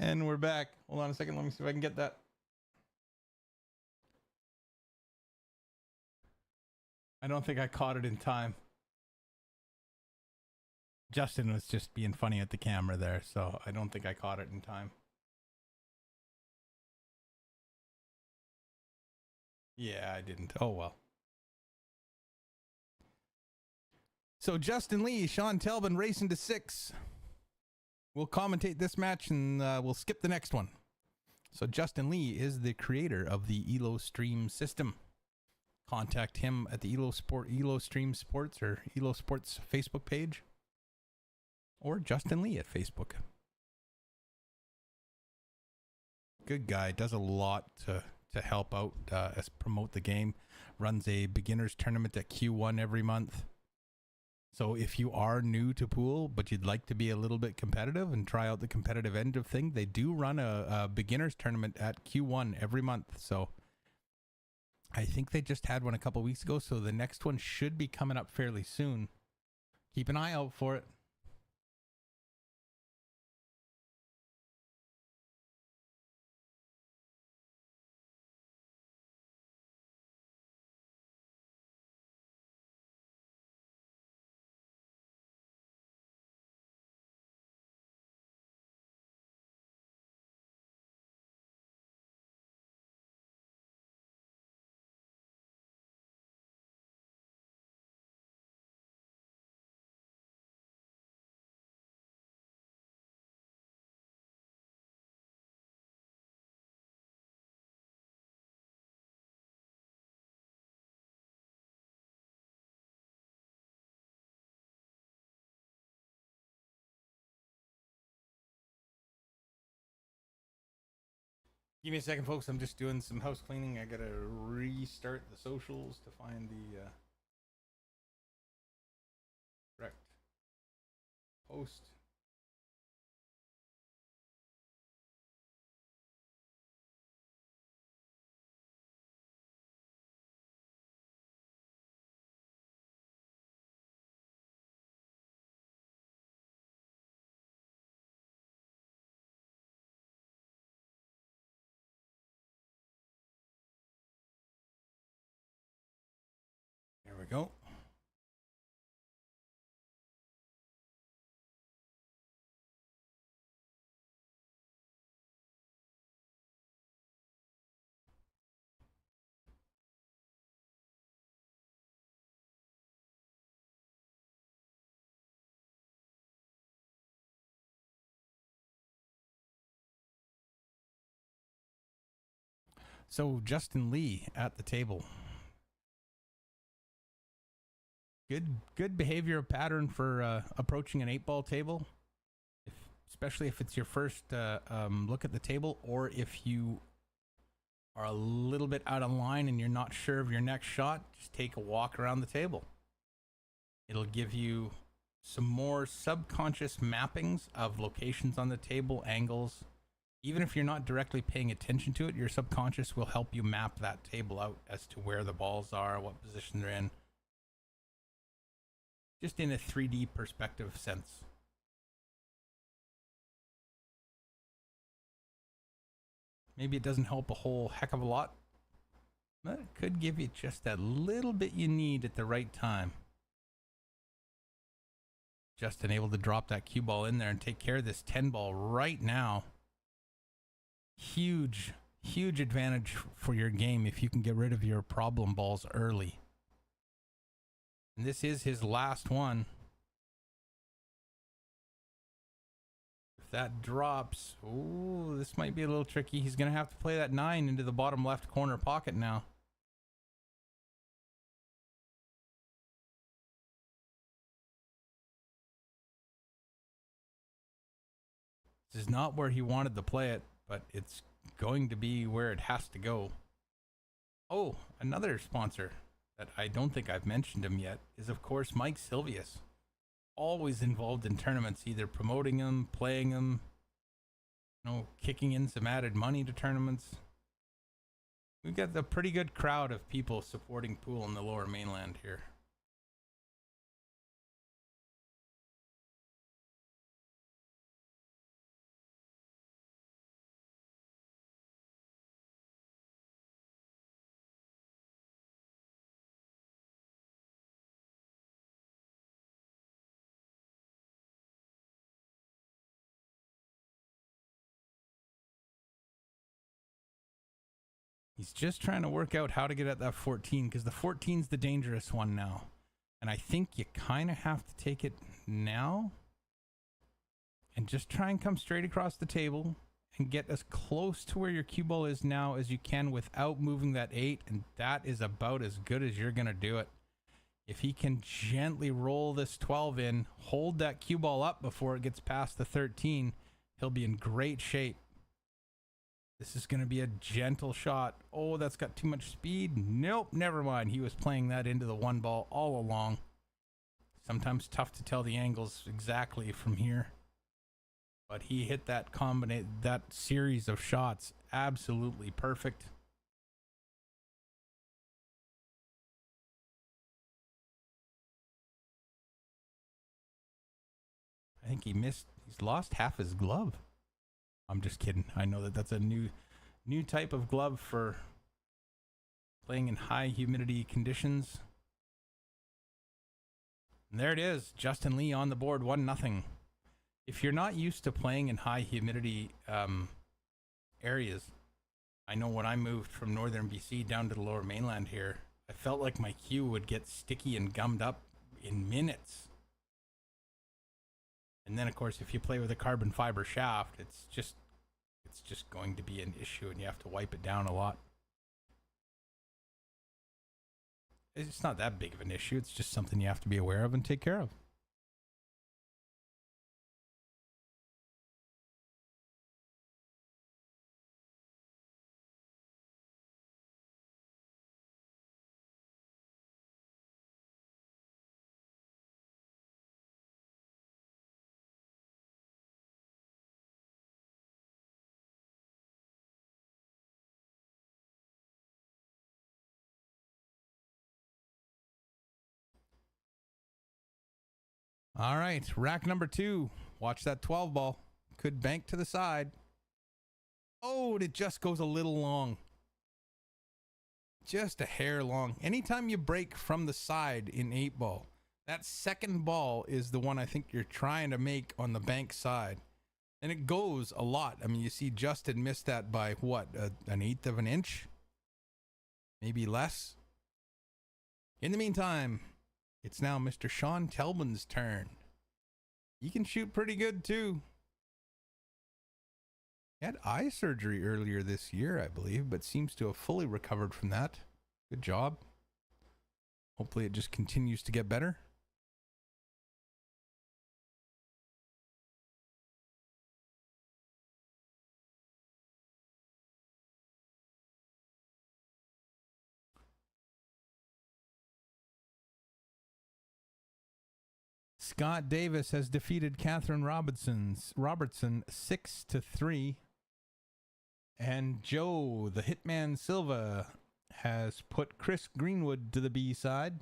And we're back. Hold on a second. Let me see if I can get that. I don't think I caught it in time. Justin was just being funny at the camera there, so I don't think I caught it in time. Yeah, I didn't. Oh, well. So Justin Lee, Shawn Telban racing to 6. We'll commentate this match and we'll skip the next one. So Justin Lee is the creator of the Elo Stream system. Contact him at the Elo Stream Sports or Elo Sports Facebook page, or Justin Lee at Facebook. Good guy, does a lot to help out as promote the game. Runs a beginners tournament at Q1 every month. So if you are new to pool but you'd like to be a little bit competitive and try out the competitive end of things, they do run a beginners tournament at Q1 every month. So I think they just had one a couple weeks ago, so the next one should be coming up fairly soon. Keep an eye out for it. Give me a second, folks. I'm just doing some house cleaning. I gotta restart the socials to find the correct post. There we go. So Justin Lee at the table. Good behavior pattern for approaching an 8-ball table, especially if it's your first look at the table, or if you are a little bit out of line and you're not sure of your next shot. Just take a walk around the table. It'll give you some more subconscious mappings of locations on the table, angles. Even if you're not directly paying attention to it, your subconscious will help you map that table out as to where the balls are, what position they're in. Just in a 3D perspective sense. Maybe it doesn't help a whole heck of a lot, but it could give you just that little bit you need at the right time. Justin able to drop that cue ball in there and take care of this 10 ball right now. Huge advantage for your game if you can get rid of your problem balls early. And this is his last one. If that drops, ooh, this might be a little tricky. He's going to have to play that 9 into the bottom left corner pocket now. This is not where he wanted to play it, but it's going to be where it has to go. Oh, another sponsor that I don't think I've mentioned him yet is, of course, Mike Silvius. Always involved in tournaments, either promoting them, playing them, kicking in some added money to tournaments. We've got a pretty good crowd of people supporting pool in the Lower Mainland here. He's just trying to work out how to get at that 14 because the 14's the dangerous one now. And I think you kind of have to take it now and just try and come straight across the table and get as close to where your cue ball is now as you can without moving that 8. And that is about as good as you're going to do it. If he can gently roll this 12 in, hold that cue ball up before it gets past the 13, he'll be in great shape. This is going to be a gentle shot. Oh, that's got too much speed. Nope, never mind. He was playing that into the 1 ball all along. Sometimes tough to tell the angles exactly from here. But he hit that that series of shots absolutely perfect. I think he's lost half his glove. I'm just kidding. I know that that's a new type of glove for playing in high humidity conditions. And there it is. Justin Lee on the board, 1-0. If you're not used to playing in high humidity areas, I know when I moved from northern BC down to the lower mainland here, I felt like my cue would get sticky and gummed up in minutes. And then, of course, if you play with a carbon fiber shaft, it's just going to be an issue, and you have to wipe it down a lot. It's not that big of an issue. It's just something you have to be aware of and take care of. All right, rack number 2. Watch that 12 ball. Could bank to the side. Oh, it just goes a little long. Just a hair long. Anytime you break from the side in 8 ball, that second ball is the one I think you're trying to make on the bank side. And it goes a lot. I mean, you see Justin missed that by what, an eighth of an inch? Maybe less. In the meantime, it's now Mr. Shawn Telban's turn. He can shoot pretty good too. He had eye surgery earlier this year, I believe, but seems to have fully recovered from that. Good job. Hopefully it just continues to get better. Scott Davis has defeated Catherine Robertson 6-3. And Joe, the Hitman Silva, has put Chris Greenwood to the B side.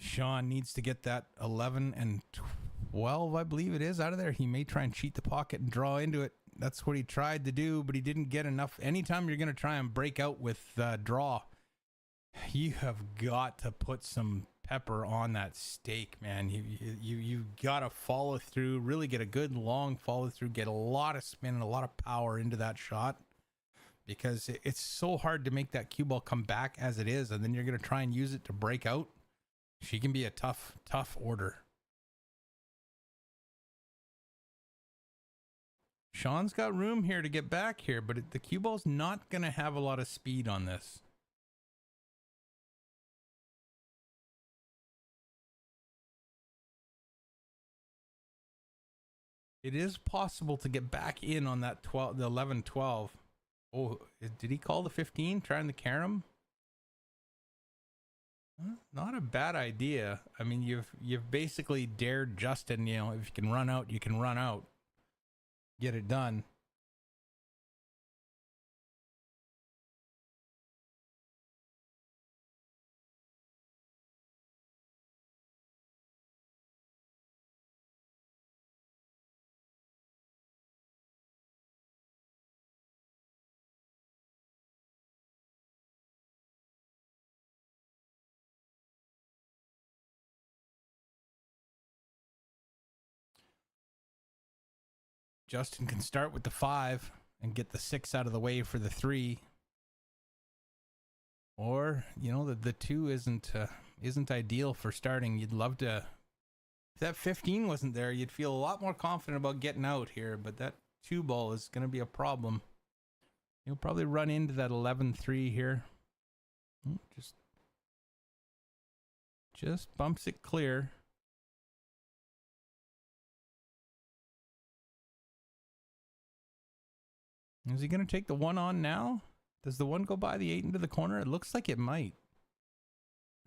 Shawn needs to get that 11 and 12, I believe it is, out of there. He may try and cheat the pocket and draw into it. That's what he tried to do, but he didn't get enough. Anytime you're going to try and break out with draw, you have got to put some pepper on that steak, man. You got to follow through, really get a good long follow through, get a lot of spin and a lot of power into that shot, because it's so hard to make that cue ball come back as it is, and then you're going to try and use it to break out. She can be a tough order. Shawn's got room here to get back here, but the cue ball's not going to have a lot of speed on this. It is possible to get back in on that 12, the 11-12. Oh, did he call the 15? Trying the carom? Not a bad idea. I mean, you've basically dared Justin. You know, if you can run out, you can run out. Get it done. Justin can start with the 5 and get the 6 out of the way for the 3. Or, you know, the 2 isn't ideal for starting. You'd love to, if that 15 wasn't there, you'd feel a lot more confident about getting out here, but that 2 ball is going to be a problem. You'll probably run into that 11-3 here. Just bumps it clear. Is he going to take the 1 on now? Does the 1 go by the 8 into the corner? It looks like it might.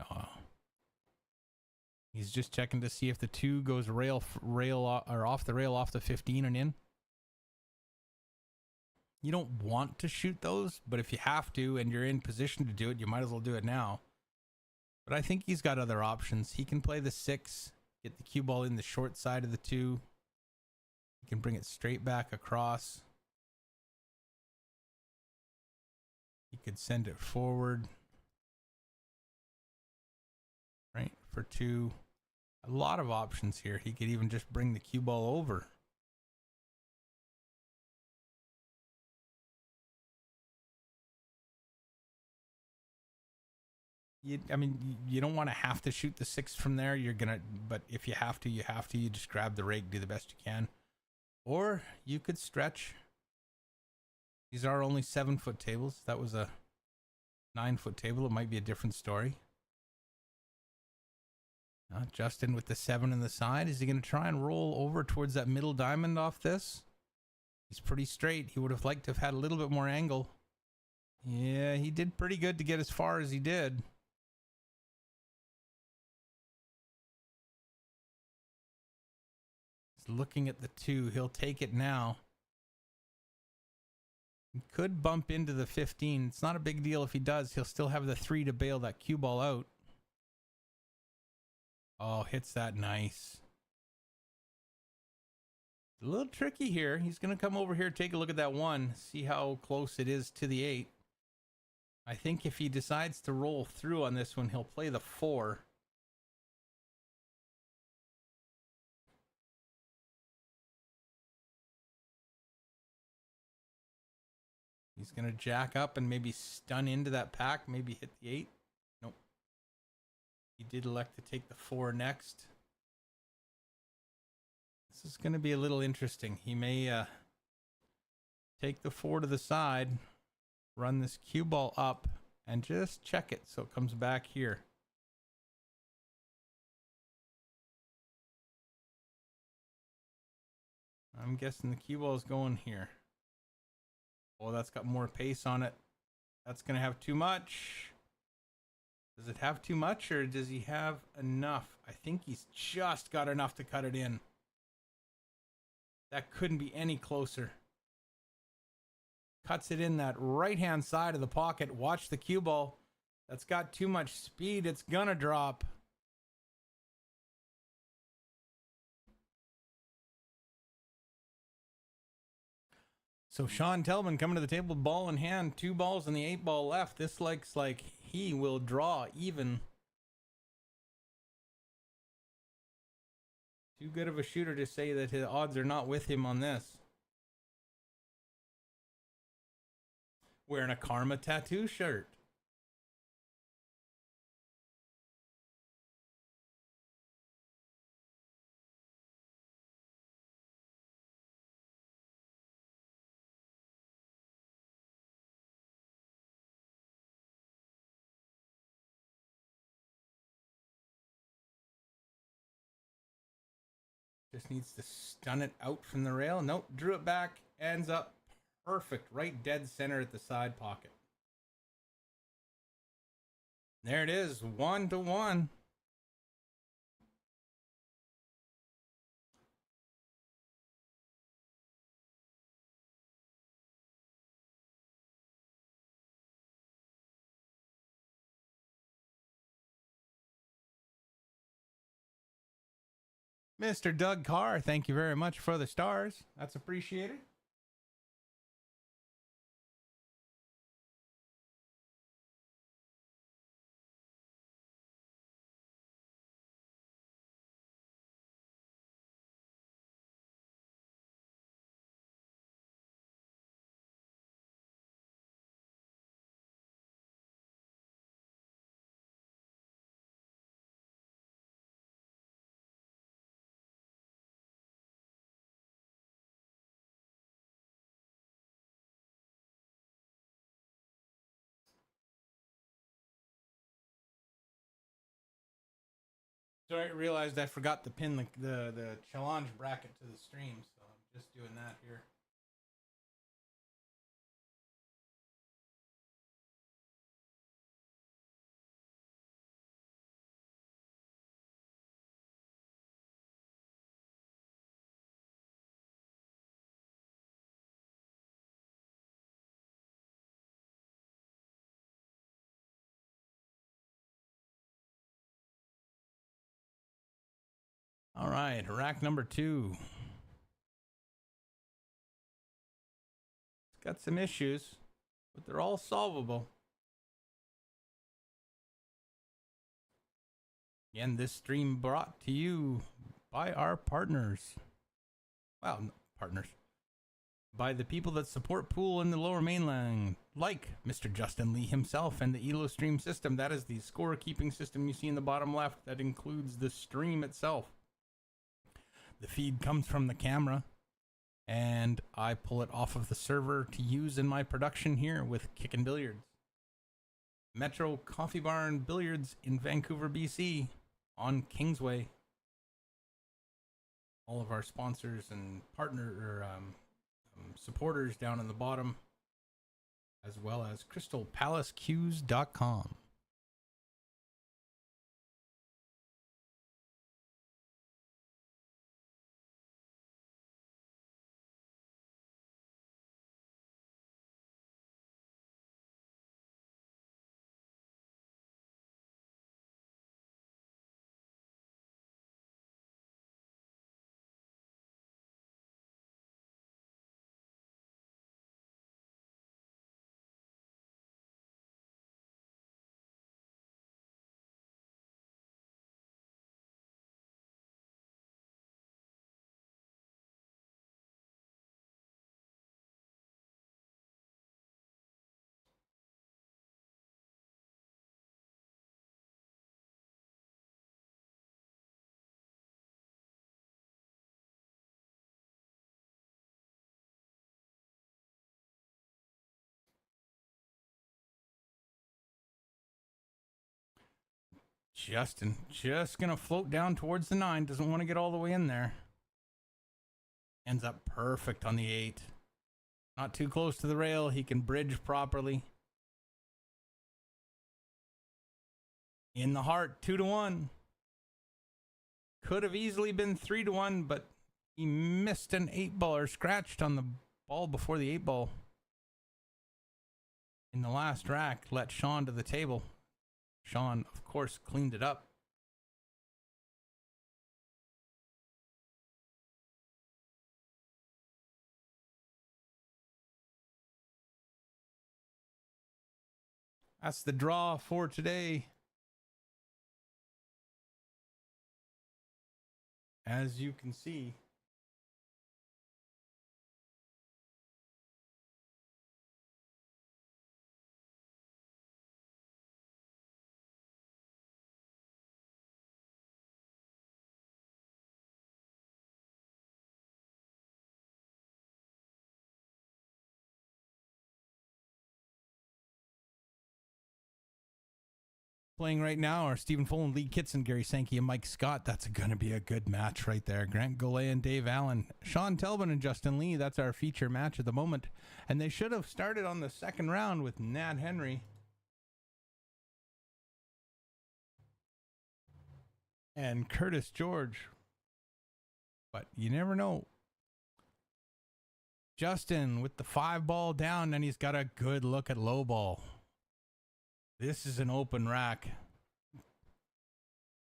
Oh. He's just checking to see if the 2 goes rail or off the rail off the 15 and in. You don't want to shoot those, but if you have to and you're in position to do it, you might as well do it now. But I think he's got other options. He can play the 6, get the cue ball in the short side of the 2. He can bring it straight back across. He could send it forward. Right, for 2. A lot of options here. He could even just bring the cue ball over. I mean, you don't want to have to shoot the 6 from there. But if you have to, you have to. You just grab the rake, do the best you can. Or you could stretch. These are only 7-foot tables. That was a 9-foot table. It might be a different story. Justin with the 7 in the side. Is he going to try and roll over towards that middle diamond off this? He's pretty straight. He would have liked to have had a little bit more angle. Yeah, he did pretty good to get as far as he did. He's looking at the 2. He'll take it now. He could bump into the 15. It's not a big deal if he does. He'll still have the 3 to bail that cue ball out. Oh, hits that nice. It's a little tricky here. He's going to come over here, take a look at that 1, see how close it is to the 8. I think if he decides to roll through on this one, he'll play the 4. He's going to jack up and maybe stun into that pack, maybe hit the 8. Nope. He did elect to take the 4 next. This is going to be a little interesting. He may take the 4 to the side, run this cue ball up, and just check it so it comes back here. I'm guessing the cue ball is going here. Oh, that's got more pace on it. That's going to have too much. Does it have too much, or does he have enough? I think he's just got enough to cut it in. That couldn't be any closer. Cuts it in that right-hand side of the pocket. Watch the cue ball. That's got too much speed. It's going to drop. So Shawn Telban coming to the table, ball in hand, 2 balls and the 8 ball left. This looks like he will draw even. Too good of a shooter to say that his odds are not with him on this. Wearing a Karma tattoo shirt. Just needs to stun it out from the rail. Nope, drew it back. Ends up perfect, right dead center at the side pocket. There it is, 1-1. Mr. Doug Carr, thank you very much for the stars. That's appreciated. Sorry, I realized I forgot to pin the challenge bracket to the stream, so I'm just doing that here. All right, rack number 2. It's got some issues, but they're all solvable. Again, this stream brought to you by our partners. Well, no, partners. By the people that support pool in the Lower Mainland, like Mr. Justin Lee himself and the ELO stream system. That is the score-keeping system you see in the bottom left. That includes the stream itself. The feed comes from the camera, and I pull it off of the server to use in my production here with Kickin' Billiards. Metro Coffee Bar and Billiards in Vancouver, BC, on Kingsway. All of our sponsors and supporters down in the bottom, as well as crystalpalacecues.com. Justin just gonna float down towards the 9. Doesn't want to get all the way in there. Ends up perfect on the 8. Not too close to the rail. He can bridge properly. In the heart, 2-1. Could have easily been 3-1, but he missed an 8-ball or scratched on the ball before the 8-ball. In the last rack, let Shawn to the table. Shawn, of course, cleaned it up. That's the draw for today. As you can see, playing right now are Stephen Full and Lee Kitson, Gary Sankey, and Mike Scott. That's going to be a good match right there. Grant Goulet and Dave Allen. Shawn Telban and Justin Lee. That's our feature match at the moment. And they should have started on the second round with Nat Henry and Curtis George. But you never know. Justin with the 5-ball down, and he's got a good look at low ball. This is an open rack.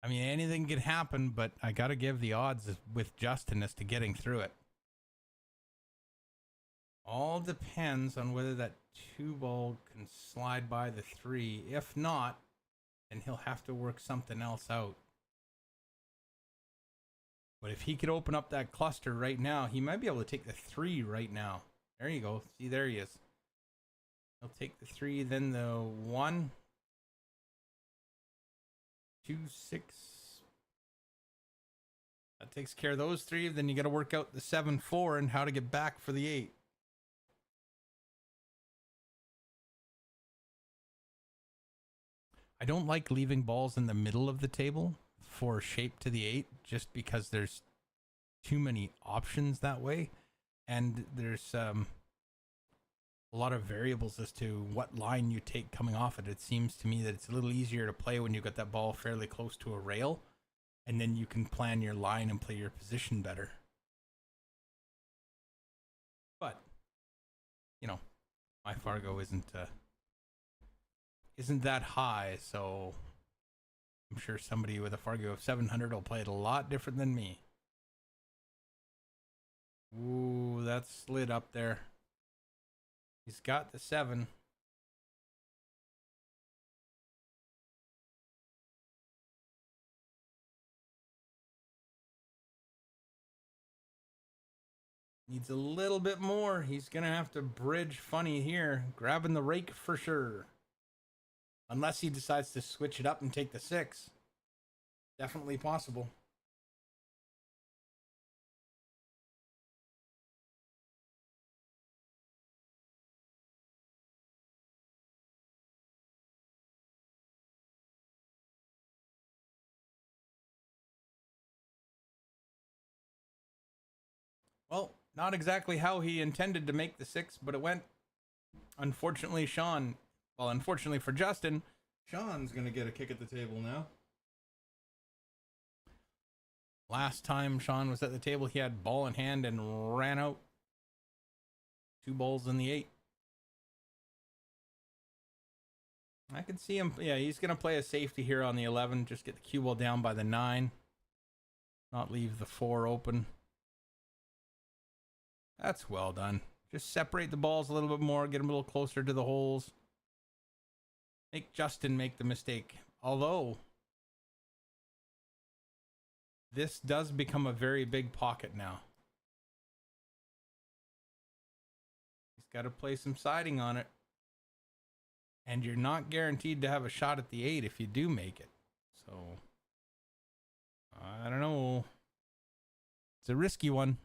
I mean, anything can happen, but I got to give the odds with Justin as to getting through it. All depends on whether that 2-ball can slide by the 3. If not, then he'll have to work something else out. But if he could open up that cluster right now, he might be able to take the 3 right now. There you go. See, there he is. He'll take the 3, then the 1, 2, 6. That takes care of those 3. Then you got to work out the 7, 4 and how to get back for the 8. I don't like leaving balls in the middle of the table for shape to the 8 just because there's too many options that way. And there's a lot of variables as to what line you take coming off it. It seems to me that it's a little easier to play when you got that ball fairly close to a rail, and then you can plan your line and play your position better. But, you know, my Fargo isn't that high, so I'm sure somebody with a Fargo of 700 will play it a lot different than me. Ooh, that slid up there. He's got the 7. Needs a little bit more. He's going to have to bridge funny here. Grabbing the rake for sure. Unless he decides to switch it up and take the 6. Definitely possible. Well, not exactly how he intended to make the 6, but it went. Unfortunately, unfortunately for Justin, Shawn's going to get a kick at the table now. Last time Shawn was at the table, he had ball in hand and ran out. 2 balls in the 8. I can see him. Yeah, he's going to play a safety here on the 11. Just get the cue ball down by the 9. Not leave the 4 open. That's well done. Just separate the balls a little bit more. Get them a little closer to the holes. Make Justin make the mistake. Although, this does become a very big pocket now. He's got to play some siding on it. And you're not guaranteed to have a shot at the 8 if you do make it. So, I don't know. It's a risky one.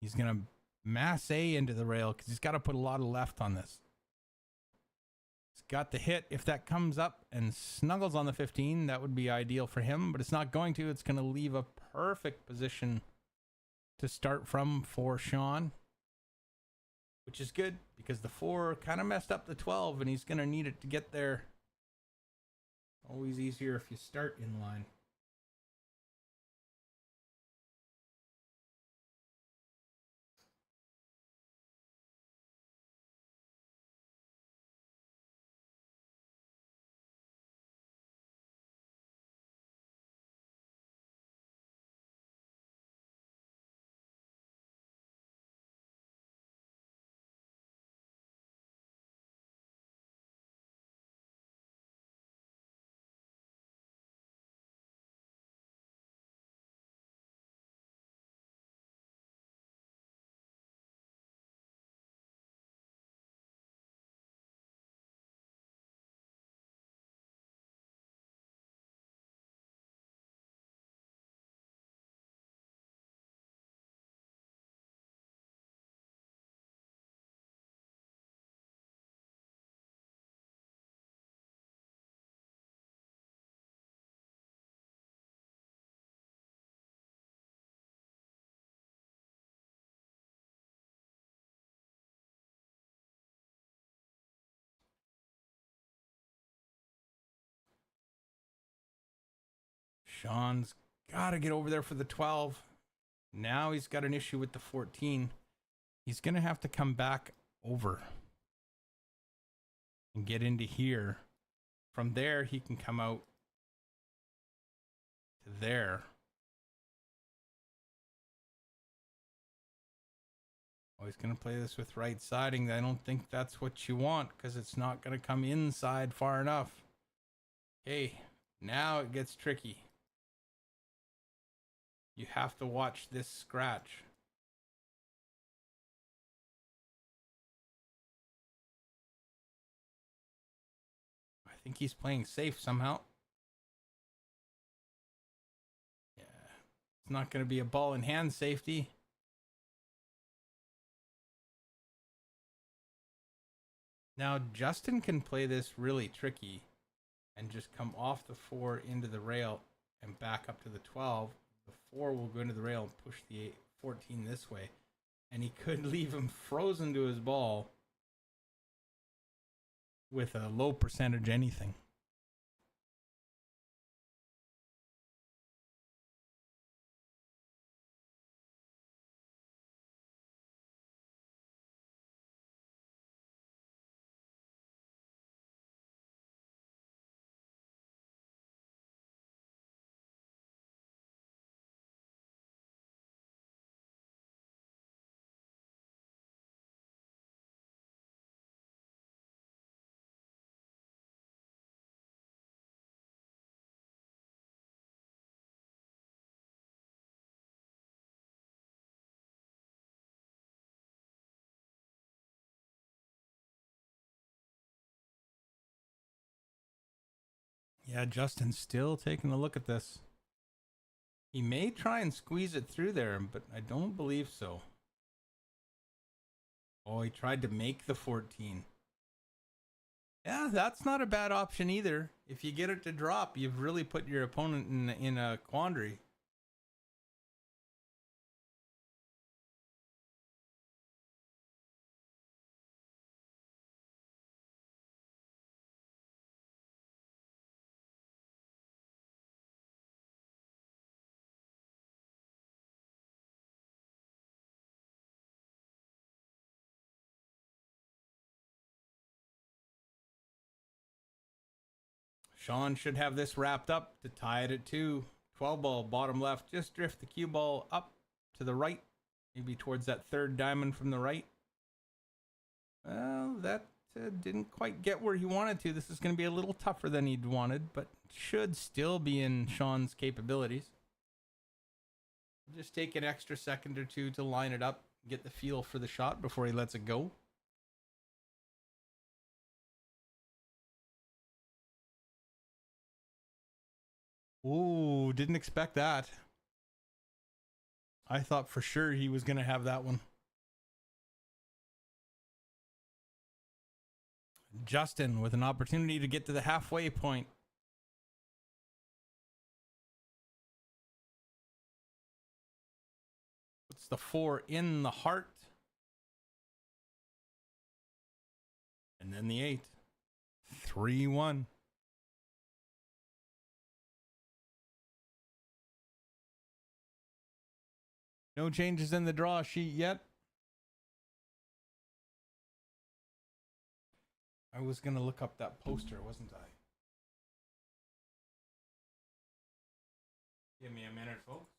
He's going to mass A into the rail because he's got to put a lot of left on this. He's got the hit. If that comes up and snuggles on the 15, that would be ideal for him, but it's not going to. It's going to leave a perfect position to start from for Shawn, which is good because the 4 kind of messed up the 12, and he's going to need it to get there. Always easier if you start in line. Shawn's got to get over there for the 12. Now he's got an issue with the 14. He's going to have to come back over and get into here. From there, he can come out to there. Oh, he's going to play this with right siding. I don't think that's what you want because it's not going to come inside far enough. Okay, now it gets tricky. You have to watch this scratch. I think he's playing safe somehow. Yeah, it's not going to be a ball in hand safety. Now, Justin can play this really tricky and just come off the 4 into the rail and back up to the 12. The 4 will go into the rail and push the 14 this way. And he could leave him frozen to his ball with a low percentage anything. Yeah, Justin's still taking a look at this. He may try and squeeze it through there, but I don't believe so. Oh, he tried to make the 14. Yeah, that's not a bad option either. If you get it to drop, you've really put your opponent in a quandary. Shawn should have this wrapped up to tie it at 2. 12 ball, bottom left. Just drift the cue ball up to the right. Maybe towards that third diamond from the right. Well, that didn't quite get where he wanted to. This is going to be a little tougher than he'd wanted, but should still be in Shawn's capabilities. Just take an extra second or two to line it up, get the feel for the shot before he lets it go. Ooh, didn't expect that. I thought for sure he was going to have that one. Justin with an opportunity to get to the halfway point. Puts the 4 in the heart. And then the 8. 3-1. No changes in the draw sheet yet. I was going to look up that poster, wasn't I? Give me a minute, folks.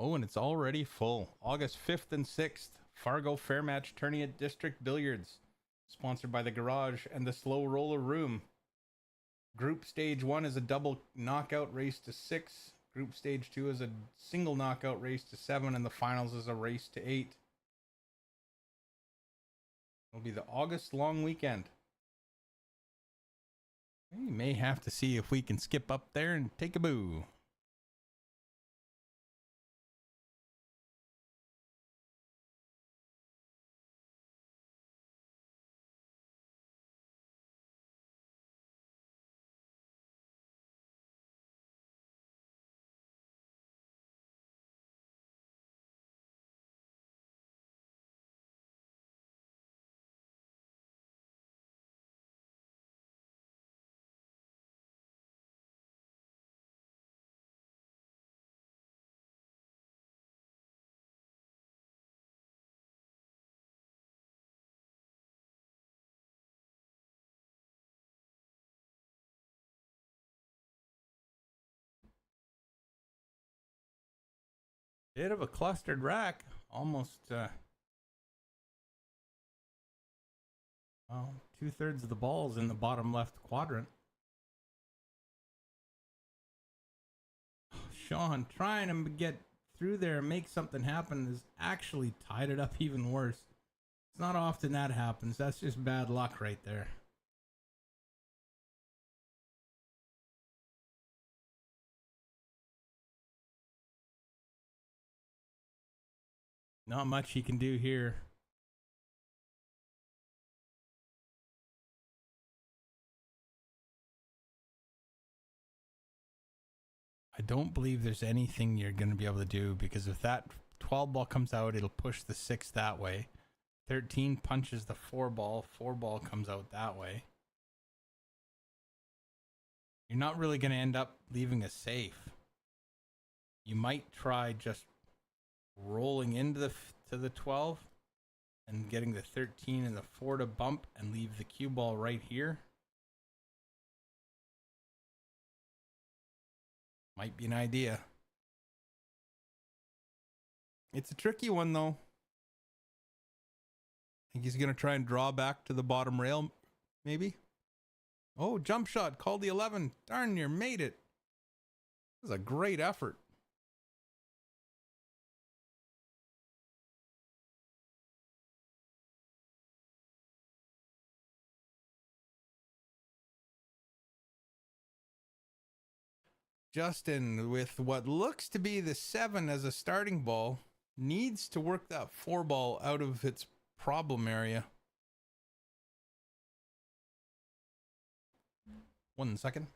Oh, and it's already full. August 5th and 6th, Fargo Fairmatch Tourney at District Billiards. Sponsored by The Garage and the Slow Roller Room. Group Stage 1 is a double knockout race to 6. Group Stage 2 is a single knockout race to 7. And the finals is a race to 8. It'll be the August long weekend. We may have to see if we can skip up there and take a boo. Bit of a clustered rack. Almost, well, 2/3 of the balls in the bottom left quadrant. Shawn trying to get through there and make something happen has actually tied it up even worse. It's not often that happens. That's just bad luck right there. Not much he can do here. I don't believe there's anything you're going to be able to do, because if that 12 ball comes out, it'll push the 6 that way. 13 punches the 4 ball. 4 ball comes out that way. You're not really going to end up leaving a safe. You might try just rolling into the 12 and getting the 13 and the 4 to bump and leave the cue ball right here. Might be an idea. It's a tricky one, though. I think he's going to try and draw back to the bottom rail, maybe. Oh, jump shot. Called the 11. Darn near made it. This is a great effort. Justin, with what looks to be the 7 as a starting ball, needs to work that 4 ball out of its problem area. 1 second.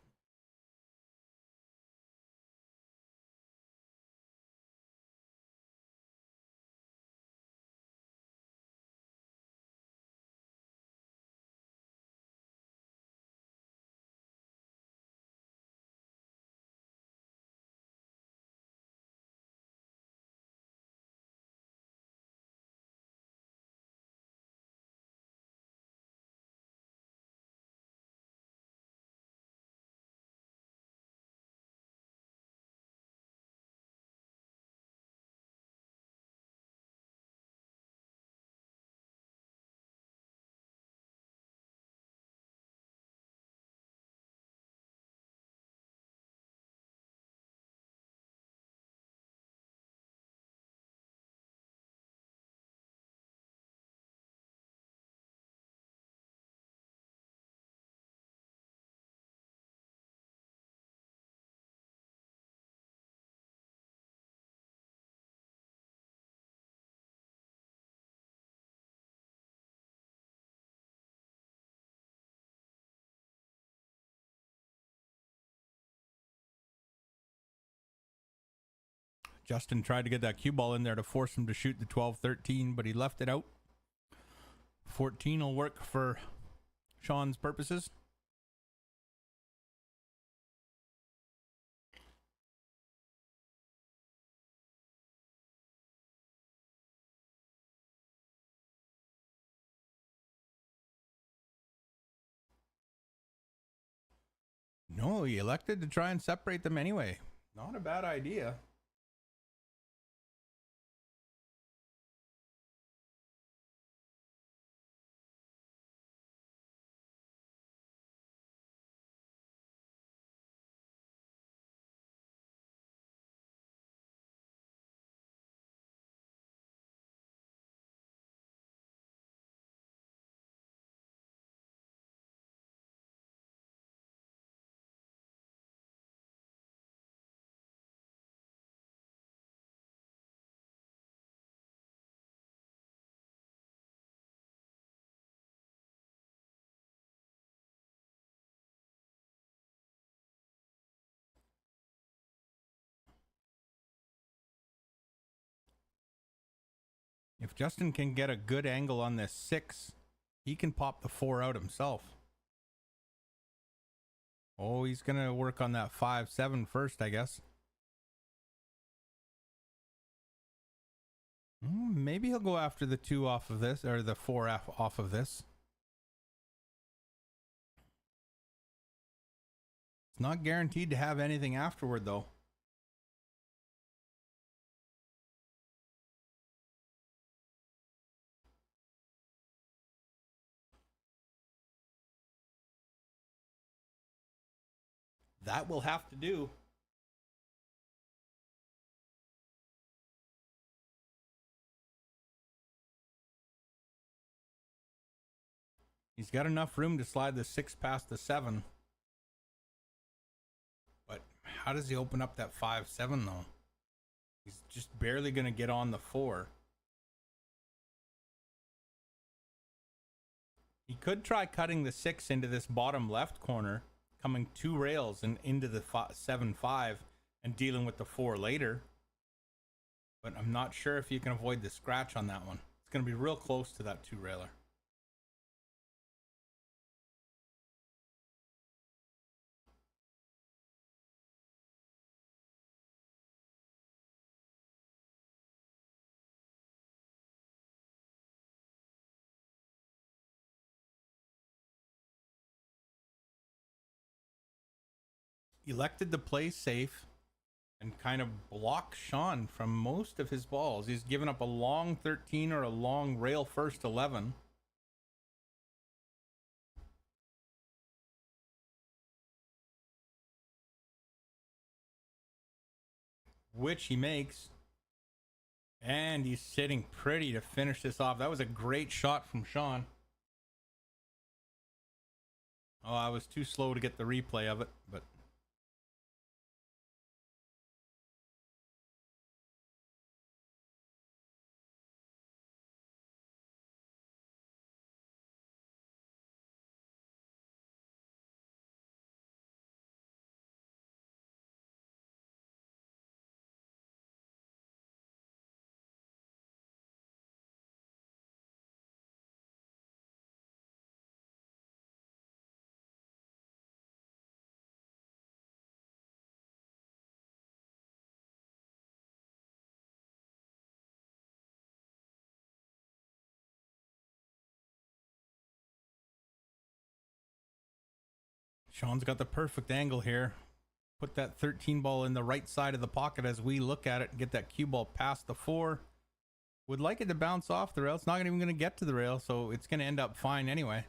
Justin tried to get that cue ball in there to force him to shoot the 12-13, but he left it out. 14 will work for Shawn's purposes. No, he elected to try and separate them anyway. Not a bad idea. If Justin can get a good angle on this 6, he can pop the 4 out himself. Oh, he's going to work on that 5-7 first, I guess. Maybe he'll go after the 2 off of this, or the 4 off of this. It's not guaranteed to have anything afterward, though. That will have to do. He's got enough room to slide the 6 past the 7. But how does he open up that 5-7 though? He's just barely going to get on the 4. He could try cutting the 6 into this bottom left corner, coming 2 rails and into the 7-5 and dealing with the 4 later. But I'm not sure if you can avoid the scratch on that one. It's going to be real close to that 2 railer. Elected to play safe and kind of block Shawn from most of his balls. He's given up a long 13 or a long rail first 11. Which he makes. And he's sitting pretty to finish this off. That was a great shot from Shawn. Oh, I was too slow to get the replay of it, but Shawn's got the perfect angle here. Put that 13 ball in the right side of the pocket as we look at it and get that cue ball past the 4. Would like it to bounce off the rail. It's not even going to get to the rail, so it's going to end up fine anyway.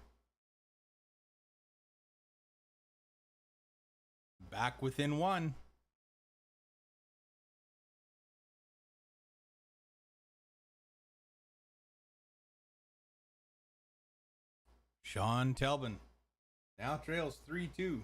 Back within 1. Shawn Telban now trails 3-2.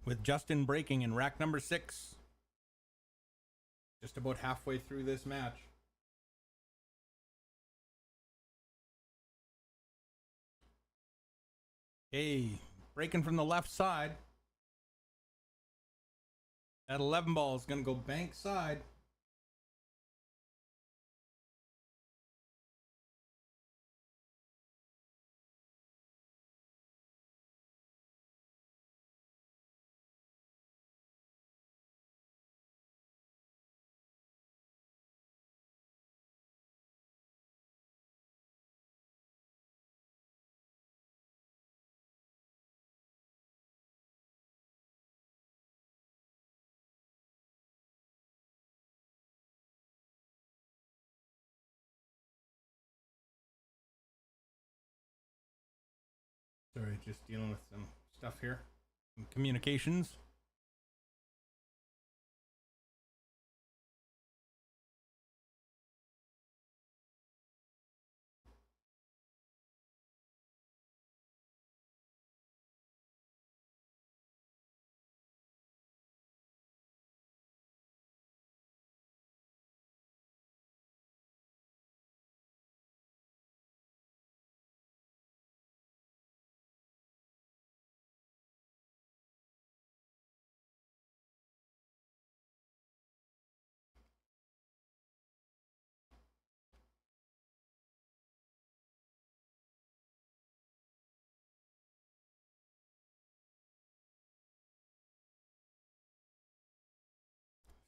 With Justin breaking in rack number 6. Just about halfway through this match. Okay, breaking from the left side. That 11 ball is going to go bank side. Sorry, just dealing with some stuff here. Some communications.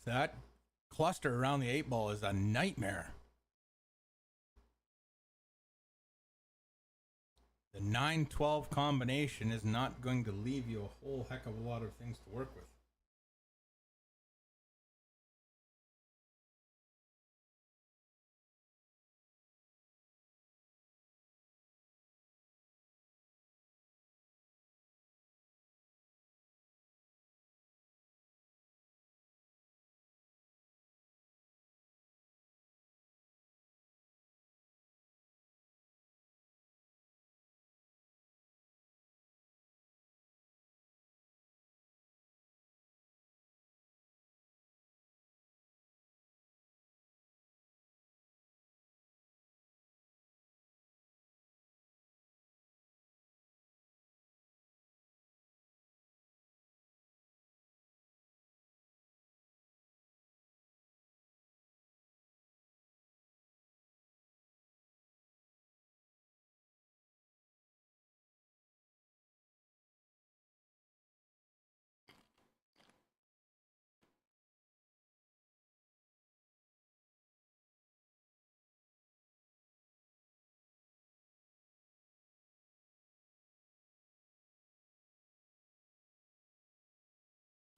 That cluster around the 8 ball is a nightmare. The 9-12 combination is not going to leave you a whole heck of a lot of things to work with.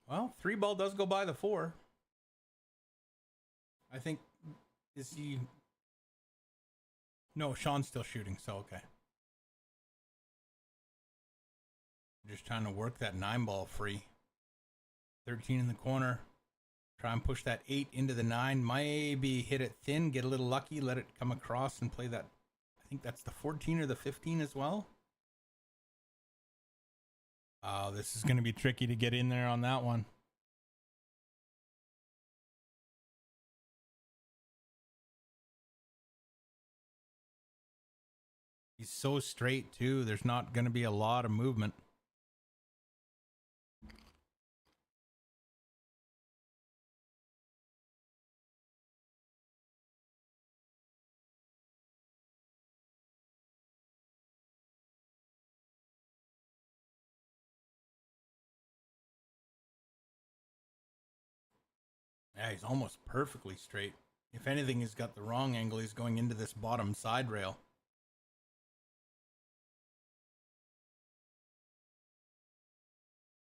Well, 3 ball does go by the 4. I think, is he... No, Shawn's still shooting, so okay. Just trying to work that 9 ball free. 13 in the corner. Try and push that 8 into the 9. Maybe hit it thin, get a little lucky, let it come across and play that. I think that's the 14 or the 15 as well. Oh, this is going to be tricky to get in there on that one. He's so straight, too. There's not going to be a lot of movement. Yeah, he's almost perfectly straight. If anything, he's got the wrong angle. He's going into this bottom side rail.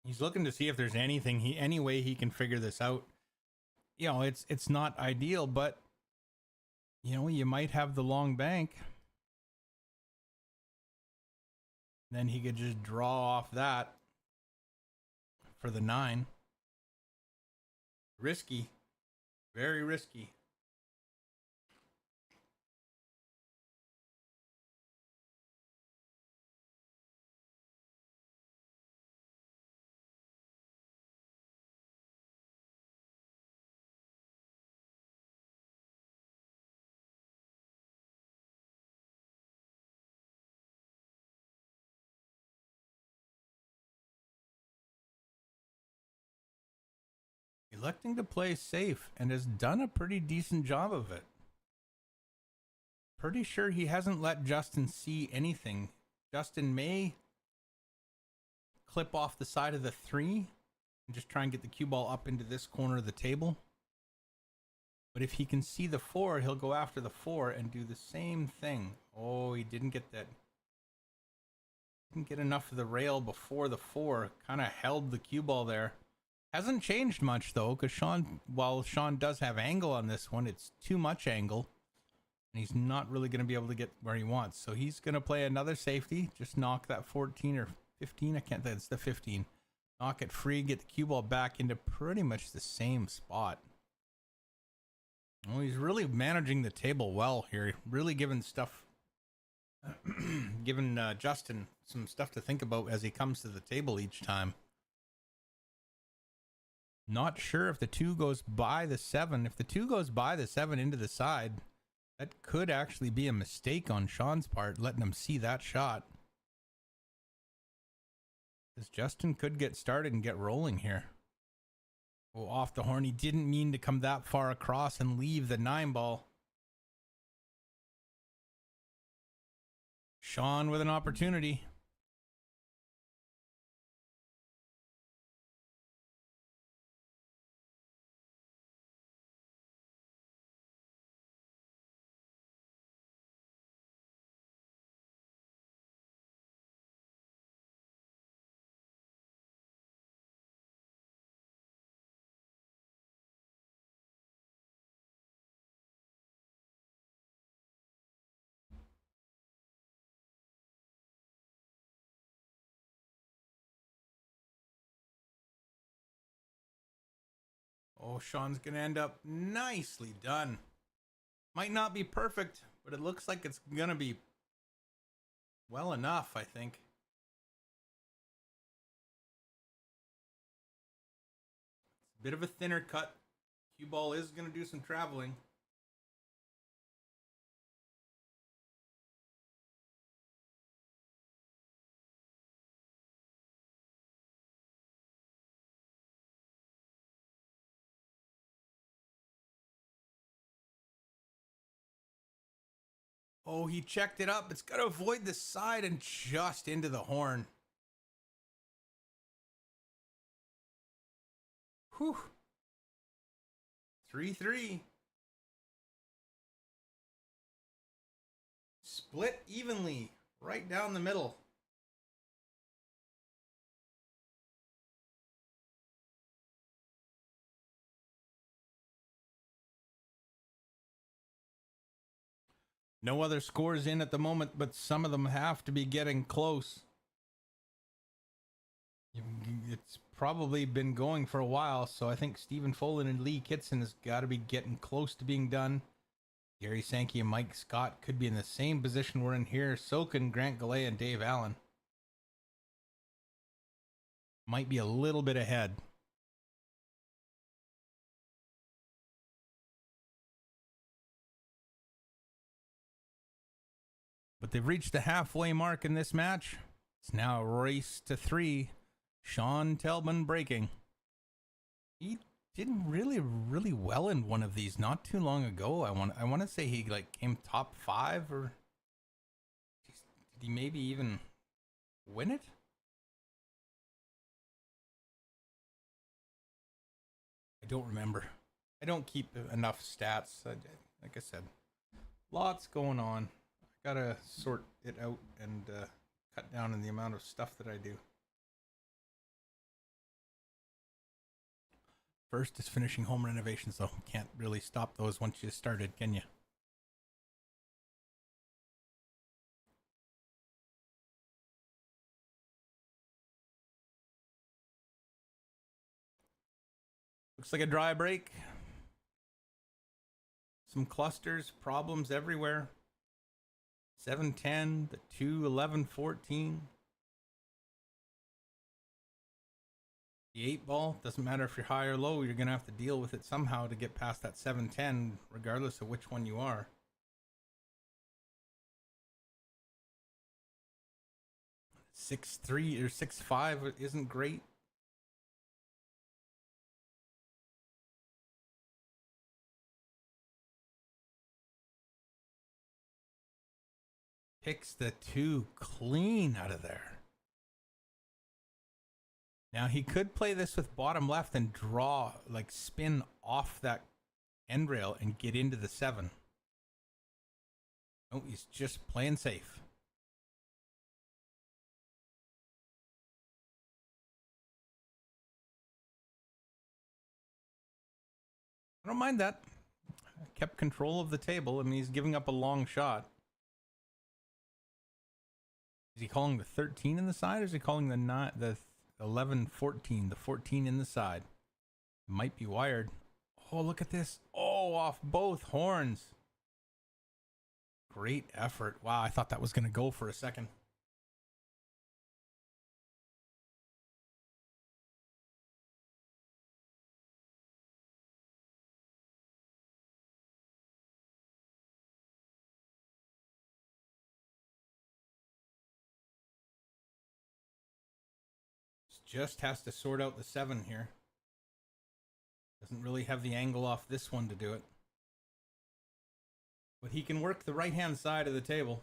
He's looking to see if there's anything any way he can figure this out. You know, it's not ideal, but you know, you might have the long bank. Then he could just draw off that for the 9. Risky. Very risky. Electing to play safe and has done a pretty decent job of it. Pretty sure he hasn't let Justin see anything. Justin may clip off the side of the 3 and just try and get the cue ball up into this corner of the table. But if he can see the 4, he'll go after the 4 and do the same thing. Oh, he didn't get that. Didn't get enough of the rail before the 4. Kind of held the cue ball there. Hasn't changed much, though, because while Shawn does have angle on this one, it's too much angle. And he's not really going to be able to get where he wants. So he's going to play another safety. Just knock that 14 or 15. I can't think. It's the 15. Knock it free. Get the cue ball back into pretty much the same spot. Oh, he's really managing the table well here. Really giving stuff... giving Justin some stuff to think about as he comes to the table each time. Not sure if the 2 goes by the 7. If the 2 goes by the 7 into the side, that could actually be a mistake on Shawn's part, letting him see that shot. Because Justin could get started and get rolling here. Oh, off the horn. He didn't mean to come that far across and leave the 9 ball. Shawn with an opportunity. Oh, Shawn's going to end up nicely done. Might not be perfect, but it looks like it's going to be well enough, I think. It's a bit of a thinner cut. Cue ball is going to do some traveling. Oh, he checked it up. It's got to avoid the side and just into the horn. Whew. 3-3. Split evenly, right down the middle. No other scores in at the moment, but some of them have to be getting close. It's probably been going for a while, so I think Stephen Folin and Lee Kitson has got to be getting close to being done. Gary Sankey and Mike Scott could be in the same position we're in here. So can Grant Galley and Dave Allen. Might be a little bit ahead. But they've reached the halfway mark in this match. It's now a race to 3. Shawn Telban breaking. He did really well in one of these not too long ago. I want to say he like came top 5, or did he maybe even win it? I don't remember. I don't keep enough stats. Like I said, lots going on. I gotta sort it out and cut down on the amount of stuff that I do. First is finishing home renovations, though. Can't really stop those once you started, can you? Looks like a dry break. Some clusters, problems everywhere. 7-10, the 2-11-14. The 8 ball, doesn't matter if you're high or low, you're going to have to deal with it somehow to get past that 7-10, regardless of which one you are. Six three or 6-5 isn't great. Picks the 2 clean out of there. Now he could play this with bottom left and draw, like spin off that end rail and get into the 7. No, he's just playing safe. I don't mind that. Kept control of the table. I mean, he's giving up a long shot. Is he calling the 13 in the side, or is he calling the 11-14, the 14 in the side? Might be wired. Oh, look at this. Oh, off both horns. Great effort. Wow, I thought that was going to go for a second. Just has to sort out the 7 here. Doesn't really have the angle off this one to do it. But he can work the right-hand side of the table.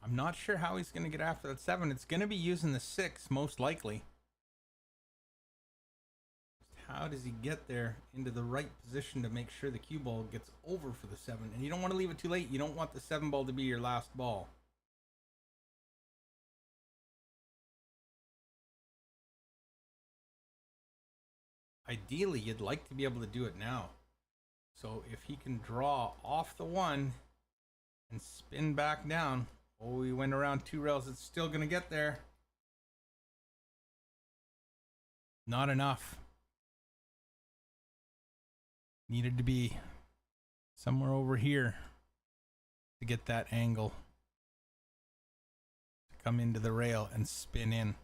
I'm not sure how he's going to get after that 7. It's going to be using the 6, most likely. How does he get there into the right position to make sure the cue ball gets over for the 7? And you don't want to leave it too late. You don't want the 7 ball to be your last ball. Ideally, you'd like to be able to do it now. So if he can draw off the 1 and spin back down. Oh, he went around 2 rails. It's still going to get there. Not enough. Needed to be somewhere over here to get that angle. To come into the rail and spin in.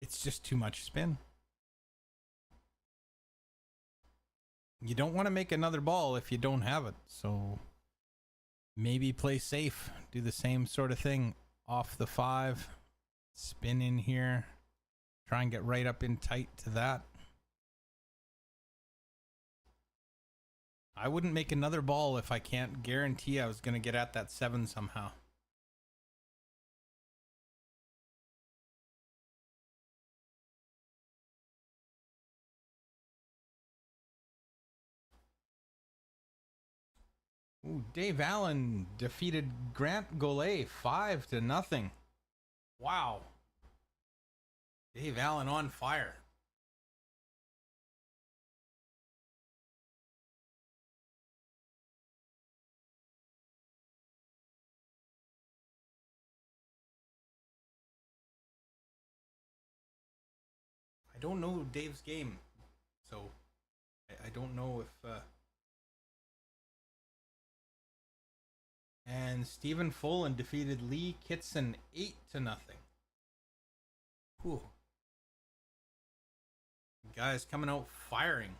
It's just too much spin. You don't want to make another ball if you don't have it. So maybe play safe. Do the same sort of thing. Off the 5. Spin in here. Try and get right up in tight to that. I wouldn't make another ball if I can't guarantee I was going to get at that 7 somehow. Ooh, Dave Allen defeated Grant Goulet 5-0. Wow. Dave Allen on fire. I don't know Dave's game, so I don't know if... And Stephen Follen defeated Lee Kitson 8-0. Whew. Guys coming out firing.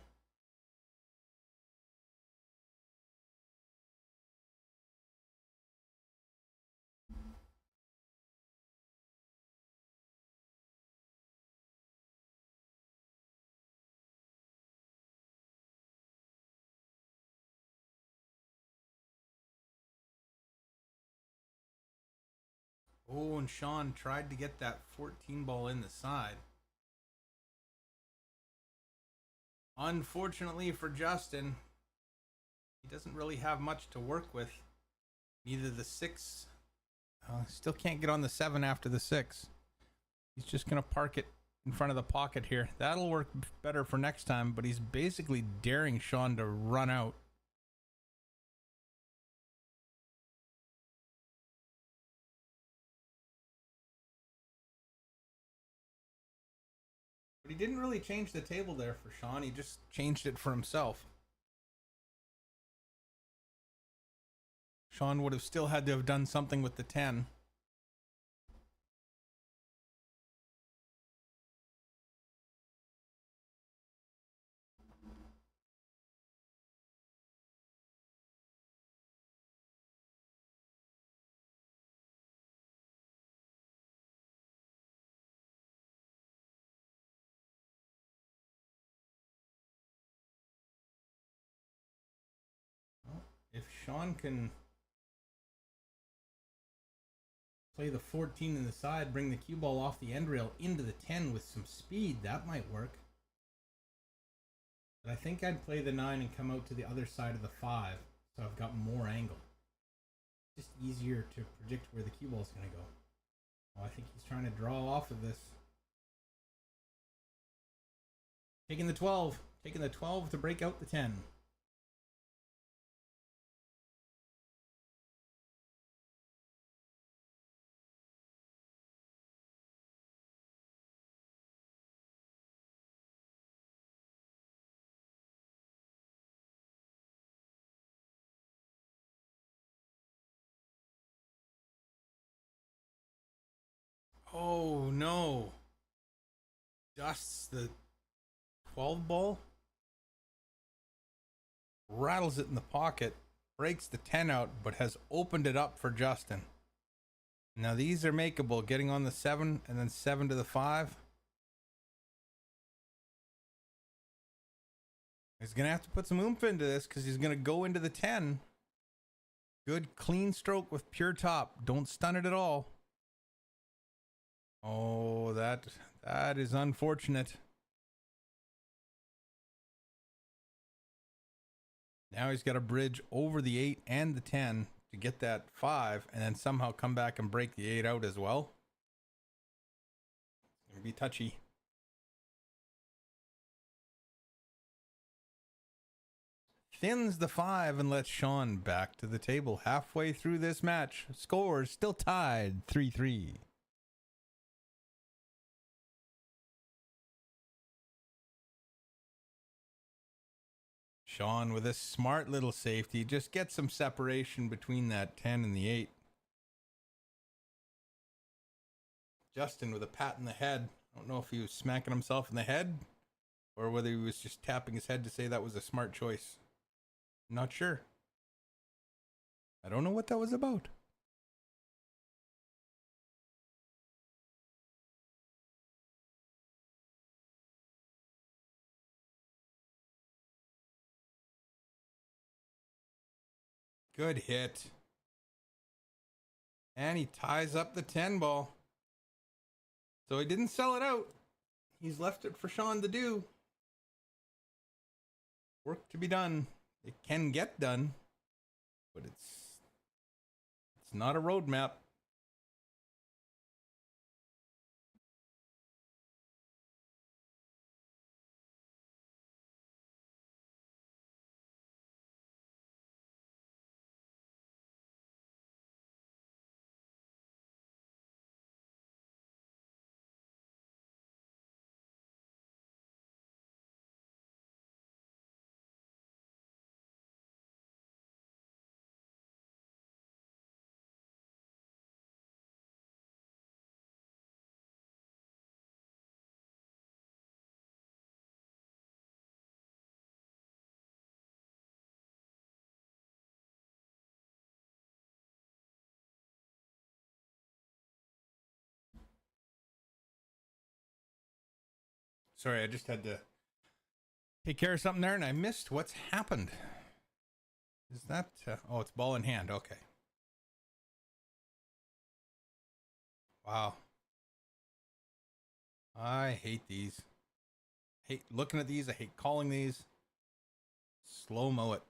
Oh, and Shawn tried to get that 14 ball in the side. Unfortunately for Justin, he doesn't really have much to work with. Neither the 6. Still can't get on the 7 after the 6. He's just going to park it in front of the pocket here. That'll work better for next time, but he's basically daring Shawn to run out. But he didn't really change the table there for Shawn. He just changed it for himself. Shawn would have still had to have done something with the 10. If Shawn can play the 14 in the side, bring the cue ball off the end rail into the 10 with some speed, that might work. But I think I'd play the 9 and come out to the other side of the 5, so I've got more angle. Just easier to predict where the cue ball's going to go. Oh, I think he's trying to draw off of this. Taking the 12. Taking the 12 to break out the 10. Oh no. Dusts the 12 ball. Rattles it in the pocket. Breaks the 10 out, but has opened it up for Justin. Now these are makeable. Getting on the 7 and then 7 to the 5. He's going to have to put some oomph into this because he's going to go into the 10. Good clean stroke with pure top. Don't stun it at all. Oh, that is unfortunate. Now he's got to bridge over the 8 and the 10 to get that 5 and then somehow come back and break the 8 out as well. It's going to be touchy. Thins the 5 and lets Shawn back to the table halfway through this match. Scores still tied 3-3. Shawn with a smart little safety. Just get some separation between that 10 and the 8. Justin with a pat in the head. I don't know if he was smacking himself in the head or whether he was just tapping his head to say that was a smart choice. I'm not sure. I don't know what that was about. Good hit. And he ties up the 10 ball. So he didn't sell it out. He's left it for Shawn to do. Work to be done. It can get done, but it's not a roadmap. Sorry, I just had to take care of something there and I missed what's happened. Is that... oh, it's ball in hand. Okay. Wow. I hate these. I hate looking at these. I hate calling these. Slow-mo it.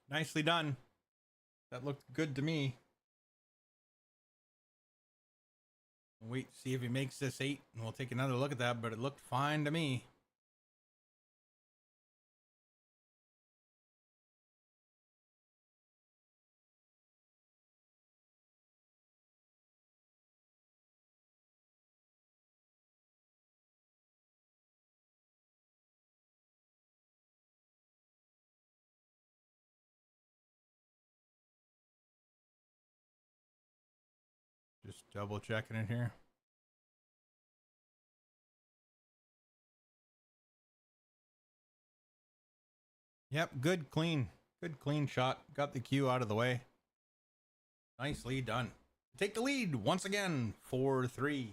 Nicely done. That looked good to me. Wait, see if he makes this 8, and we'll take another look at that, but it looked fine to me. Just double checking it here. Yep, good clean shot. Got the cue out of the way. Nicely done. Take the lead once again, 4-3.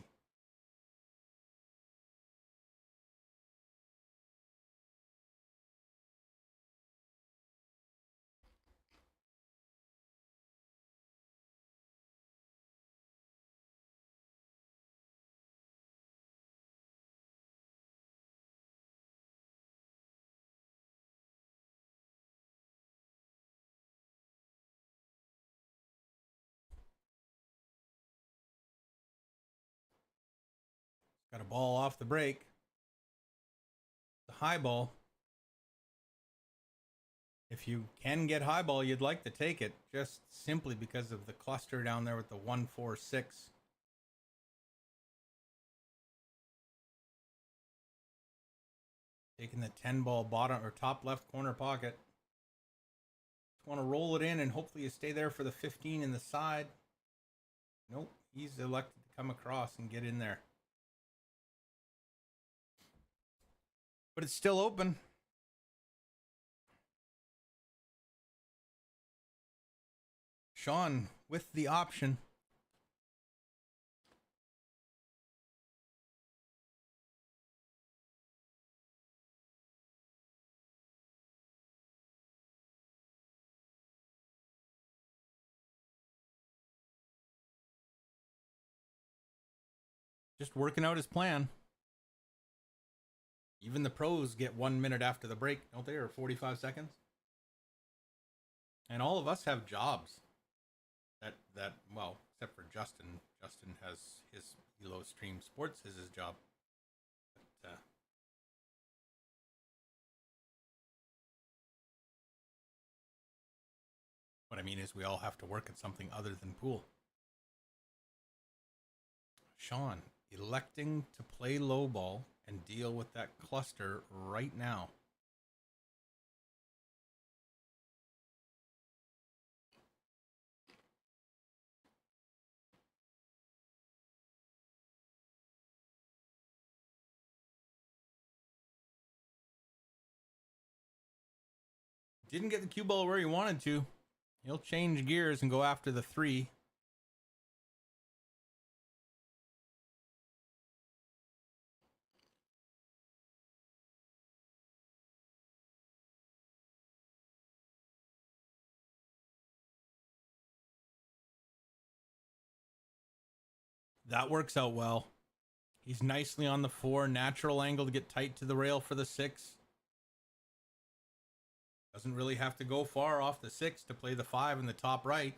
Got a ball off the break. The high ball. If you can get high ball, you'd like to take it, just simply because of the cluster down there with the 1-4-6. Taking the 10 ball bottom or top left corner pocket. Just want to roll it in and hopefully you stay there for the 15 in the side. Nope, he's elected to come across and get in there. But it's still open. Shawn with the option. Just working out his plan. Even the pros get 1 minute after the break, don't they? Or 45 seconds. And all of us have jobs. That well, except for Justin. Justin has his Elo Stream Sports is his job. But, what I mean is we all have to work at something other than pool. Shawn electing to play low ball and deal with that cluster right now. Didn't get the cue ball where he wanted to. He'll change gears and go after the 3. That works out well. He's nicely on the 4. Natural angle to get tight to the rail for the 6. Doesn't really have to go far off the 6 to play the 5 in the top right.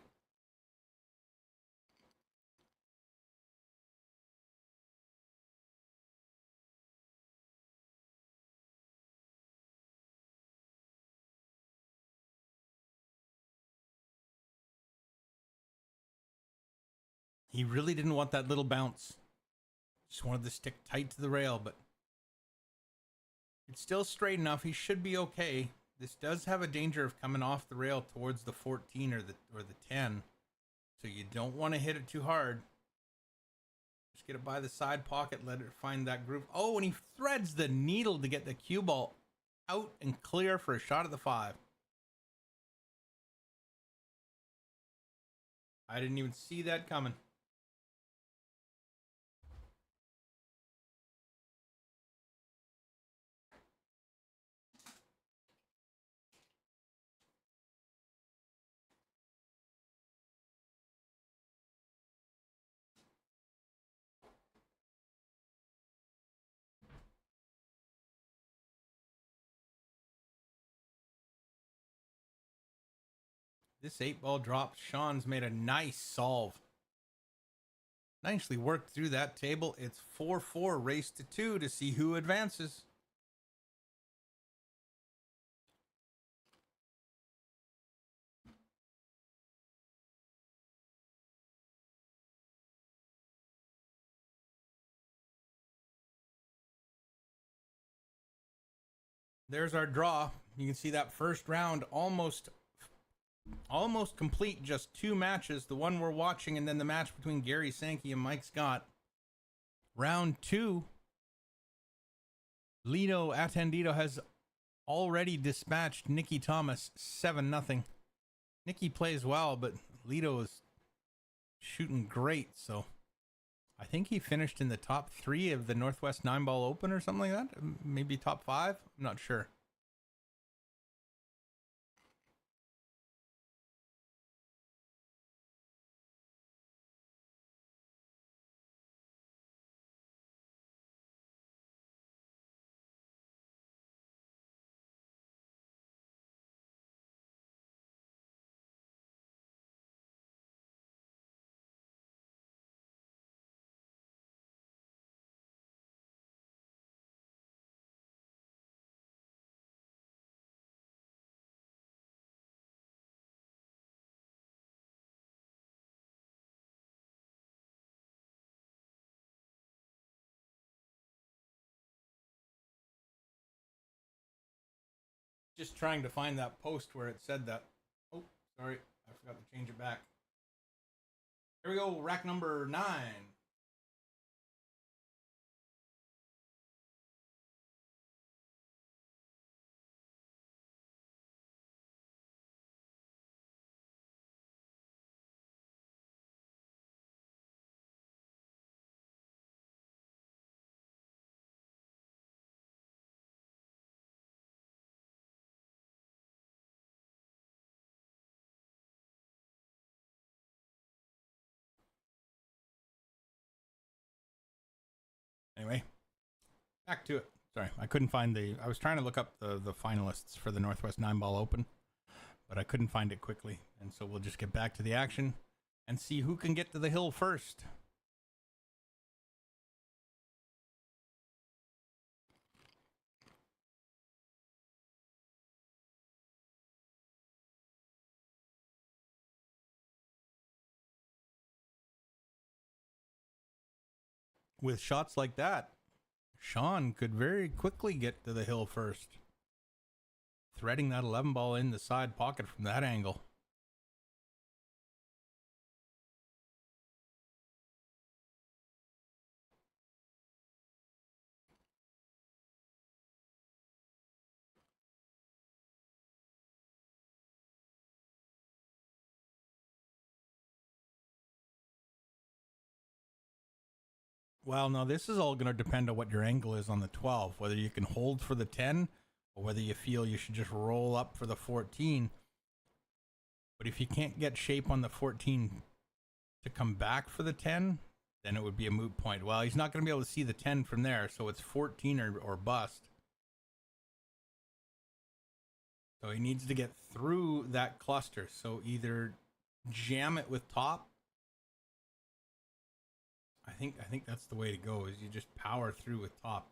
He really didn't want that little bounce. Just wanted to stick tight to the rail, but it's still straight enough. He should be okay. This does have a danger of coming off the rail towards the 14 or the 10. So you don't want to hit it too hard. Just get it by the side pocket, let it find that groove. Oh, and he threads the needle to get the cue ball out and clear for a shot at the 5. I didn't even see that coming. This 8-ball drop, Shawn's made a nice solve. Nicely worked through that table. It's 4-4, race to 2 to see who advances. There's our draw. You can see that first round almost complete. Just 2 matches, the one we're watching and then the match between Gary Sankey and Mike Scott. Round 2, Lino Attendido has already dispatched Nicky Thomas 7-0. Nicky plays well, but Lito is shooting great, so I think he finished in the top 3 of the Northwest 9-Ball Open or something like that. Maybe top 5. I'm not sure. Just trying to find that post where it said that. Oh, sorry. I forgot to change it back. Here we go. Rack number 9. Back to it. Sorry, I couldn't find I was trying to look up the finalists for the Northwest 9-ball Open, but I couldn't find it quickly. And so we'll just get back to the action and see who can get to the hill first. With shots like that, Shawn could very quickly get to the hill first. Threading that 11 ball in the side pocket from that angle. Well, now this is all going to depend on what your angle is on the 12, whether you can hold for the 10 or whether you feel you should just roll up for the 14. But if you can't get shape on the 14 to come back for the 10, then it would be a moot point. Well, he's not going to be able to see the 10 from there, so it's 14 or bust. So he needs to get through that cluster. So either jam it with top. I think that's the way to go, is you just power through with top.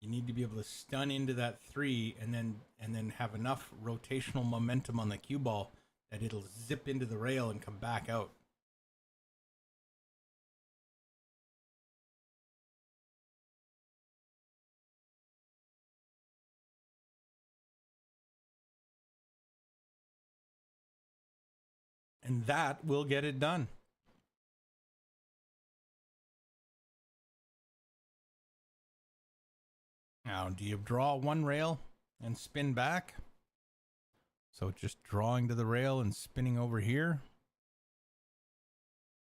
You need to be able to stun into that 3 and then have enough rotational momentum on the cue ball that it'll zip into the rail and come back out. And that will get it done. Now, do you draw one rail and spin back? So just drawing to the rail and spinning over here?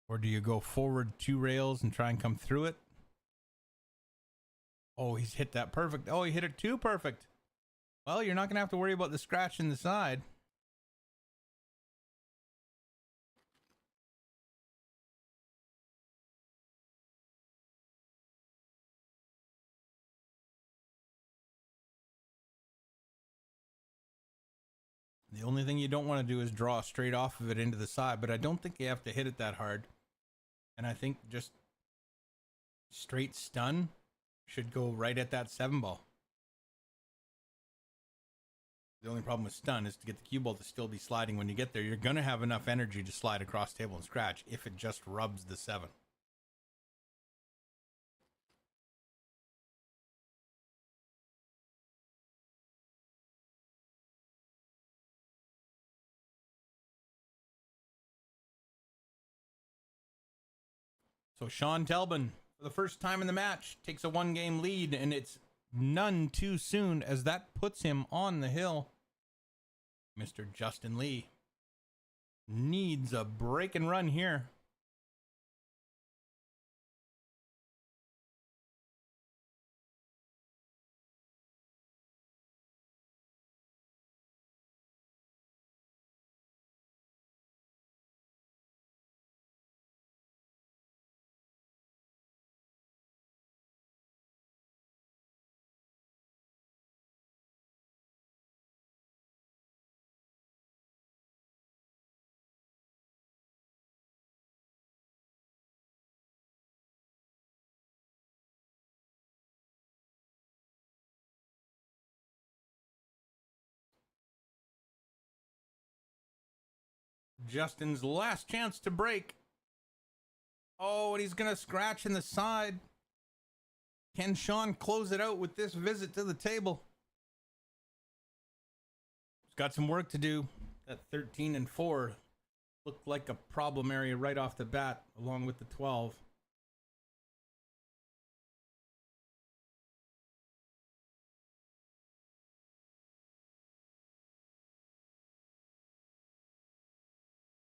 Or do you go forward 2 rails and try and come through it? Oh, he's hit that perfect. Oh, he hit it too perfect. Well, you're not going to have to worry about the scratch in the side. The only thing you don't want to do is draw straight off of it into the side, but I don't think you have to hit it that hard. And I think just straight stun should go right at that 7 ball. The only problem with stun is to get the cue ball to still be sliding when you get there. You're going to have enough energy to slide across table and scratch if it just rubs the 7. So Shawn Telban, for the first time in the match, takes a 1-game lead, and it's none too soon as that puts him on the hill. Mr. Justin Lee needs a break and run here. Justin's last chance to break. Oh, and he's going to scratch in the side. Can Shawn close it out with this visit to the table? He's got some work to do. That 13 and 4 looked like a problem area right off the bat, along with the 12.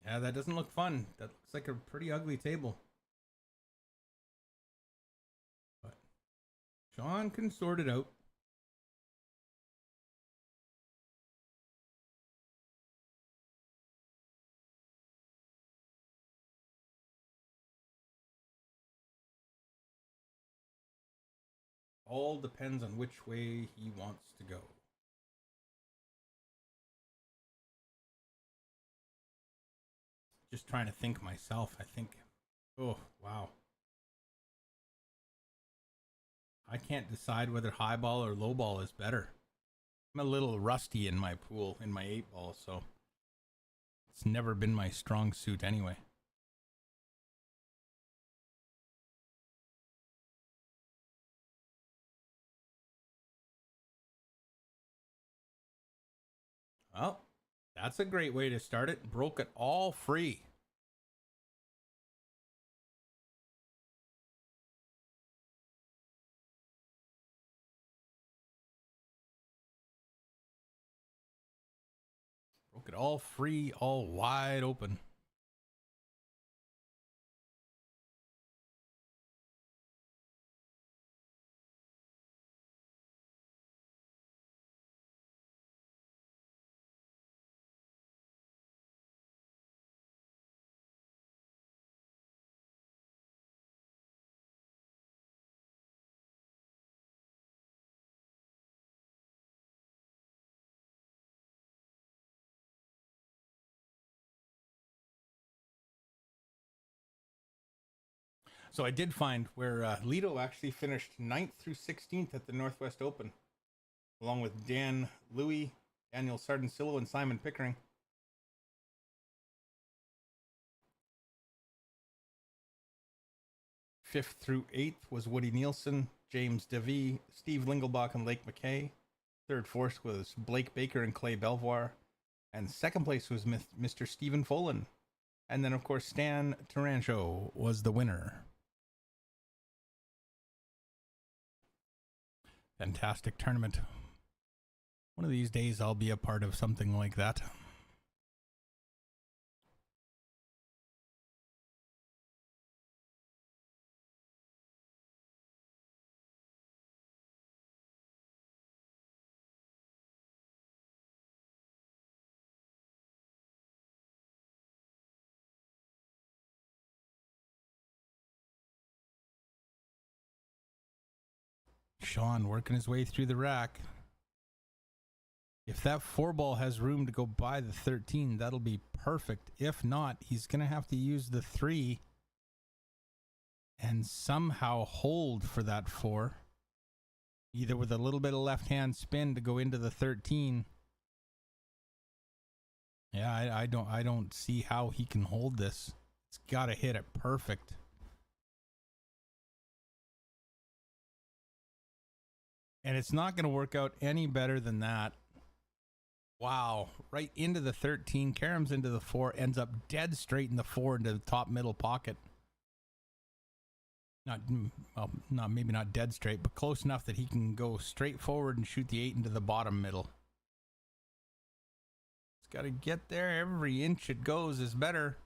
Yeah, that doesn't look fun. That looks like a pretty ugly table. But Shawn can sort it out. all depends on which way he wants to go. Just trying to think myself, I think. Oh, wow. I can't decide whether high ball or low ball is better. I'm a little rusty in my pool, in my 8-ball, so it's never been my strong suit anyway. Well, that's a great way to start it. Broke it all free. Broke it all free, all wide open. So I did find where Lito actually finished 9th through 16th at the Northwest Open, along with Dan Louie, Daniel Sardancillo, and Simon Pickering. Fifth through 8th was Woody Nielsen, James DeVee, Steve Lingelbach, and Lake McKay. Third, fourth was Blake Baker and Clay Belvoir. And second place was Mr. Stephen Folan. And then, of course, Stan Tarancho was the winner. Fantastic tournament. One of these days I'll be a part of something like that. Shawn working his way through the rack. If that 4-ball has room to go by the 13, that'll be perfect. If not, he's going to have to use the 3 and somehow hold for that 4. Either with a little bit of left-hand spin to go into the 13. Yeah, I don't see how he can hold this. It's got to hit it perfect. And it's not going to work out any better than that. Wow, right into the 13, caroms into the 4, ends up dead straight in the 4 into the top middle pocket. Maybe not dead straight, but close enough that he can go straight forward and shoot the 8 into the bottom middle. It's got to get there. Every inch it goes is better.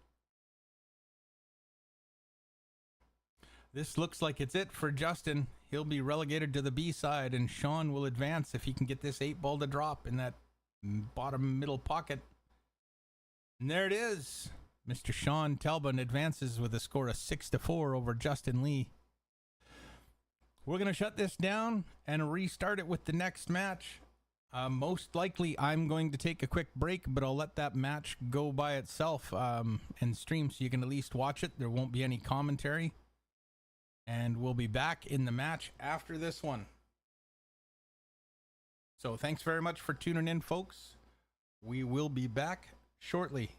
This looks like it's it for Justin. He'll be relegated to the B side, and Shawn will advance if he can get this 8-ball to drop in that bottom middle pocket. And there it is. Mr. Shawn Telban advances with a score of 6-4 over Justin Lee. We're going to shut this down and restart it with the next match. Most likely I'm going to take a quick break, but I'll let that match go by itself and stream so you can at least watch it. There won't be any commentary. And we'll be back in the match after this one. So thanks very much for tuning in, folks. We will be back shortly.